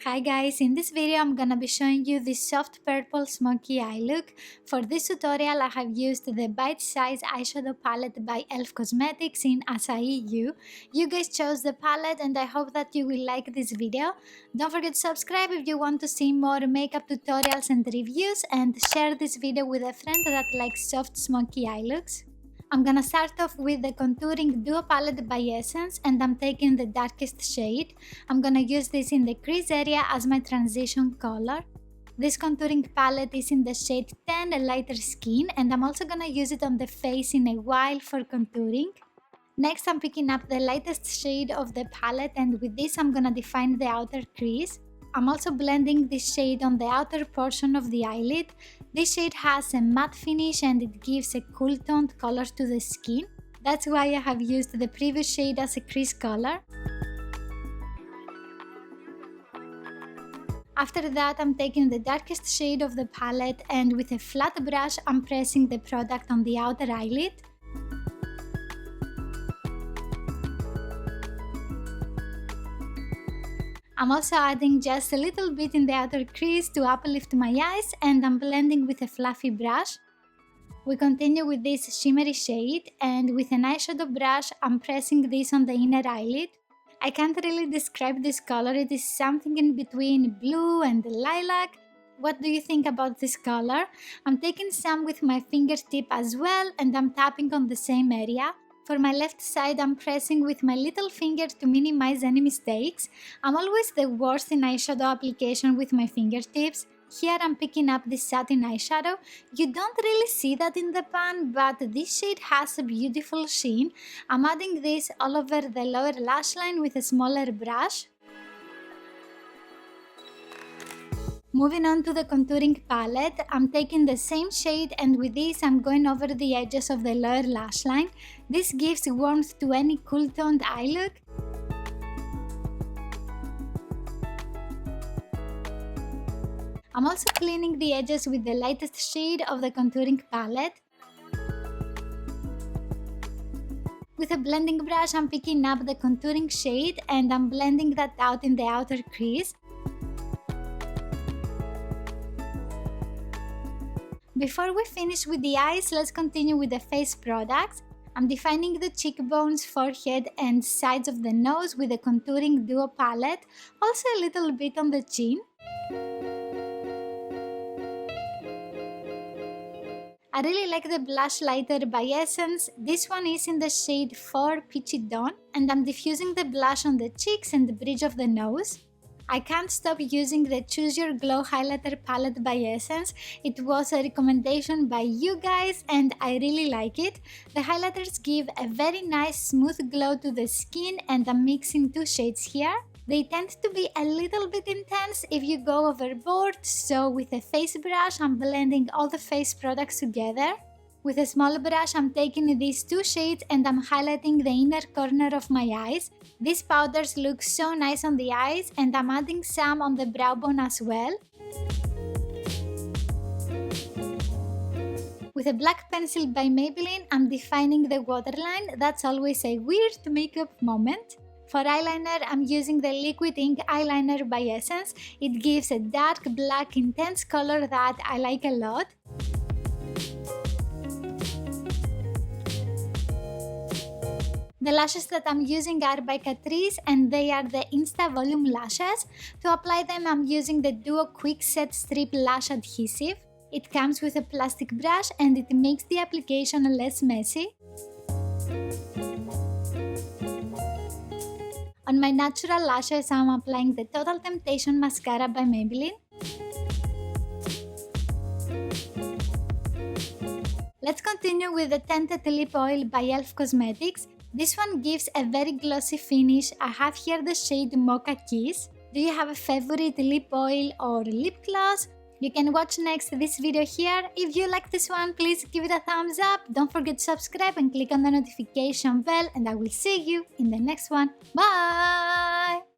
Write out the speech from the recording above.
Hi guys, in this video I'm gonna be showing you this soft purple smoky eye look. For this tutorial I have used the bite-size eyeshadow palette by e.l.f. Cosmetics in Açai You. You guys chose the palette and I hope that you will like this video. Don't forget to subscribe if you want to see more makeup tutorials and reviews, and share this video with a friend that likes soft smoky eye looks. I'm gonna start off with the Contouring Duo Palette by Essence, and I'm taking the darkest shade. I'm gonna use this in the crease area as my transition color. This contouring palette is in the shade 10, a lighter skin, and I'm also gonna use it on the face in a while for contouring. Next, I'm picking up the lightest shade of the palette, and with this I'm gonna define the outer crease. I'm also blending this shade on the outer portion of the eyelid. This shade has a matte finish and it gives a cool toned color to the skin. That's why I have used the previous shade as a crease color. After that, I'm taking the darkest shade of the palette, and with a flat brush I'm pressing the product on the outer eyelid. I'm also adding just a little bit in the outer crease to uplift my eyes, and I'm blending with a fluffy brush. We continue with this shimmery shade, and with an eyeshadow brush I'm pressing this on the inner eyelid. I can't really describe this color, it is something in between blue and lilac. What do you think about this color? I'm taking some with my fingertip as well, and I'm tapping on the same area. For my left side, I'm pressing with my little finger to minimize any mistakes. I'm always the worst in eyeshadow application with my fingertips. Here I'm picking up this satin eyeshadow. You don't really see that in the pan, but this shade has a beautiful sheen. I'm adding this all over the lower lash line with a smaller brush. Moving on to the contouring palette, I'm taking the same shade, and with this I'm going over the edges of the lower lash line. This gives warmth to any cool toned eye look. I'm also cleaning the edges with the lightest shade of the contouring palette. With a blending brush I'm picking up the contouring shade and I'm blending that out in the outer crease. Before we finish with the eyes, let's continue with the face products. I'm defining the cheekbones, forehead and sides of the nose with the Contouring Duo palette, also a little bit on the chin. I really like the blush lighter by Essence. This one is in the shade 4 Peachy Dawn, and I'm diffusing the blush on the cheeks and the bridge of the nose. I can't stop using the Choose Your Glow highlighter palette by Essence. It was a recommendation by you guys and I really like it. The highlighters give a very nice smooth glow to the skin, and I'm mixing two shades here. They tend to be a little bit intense if you go overboard, so with a face brush I'm blending all the face products together. With a small brush I'm taking these two shades and I'm highlighting the inner corner of my eyes. These powders look so nice on the eyes, and I'm adding some on the brow bone as well. With a black pencil by Maybelline I'm defining the waterline. That's always a weird makeup moment. For eyeliner I'm using the Liquid Ink eyeliner by Essence. It gives a dark black intense color that I like a lot. The lashes that I'm using are by Catrice and they are the Insta Volume lashes. To apply them I'm using the Duo Quick Set Strip Lash Adhesive. It comes with a plastic brush and it makes the application less messy. On my natural lashes I'm applying the Total Temptation mascara by Maybelline. Let's continue with the Tinted lip oil by e.l.f. Cosmetics. This one gives a very glossy finish. I have here the shade Mocha Kiss. Do you have a favorite lip oil or lip gloss? You can watch next this video here. If you like this one, please give it a thumbs up. Don't forget to subscribe and click on the notification bell, and I will see you in the next one. Bye!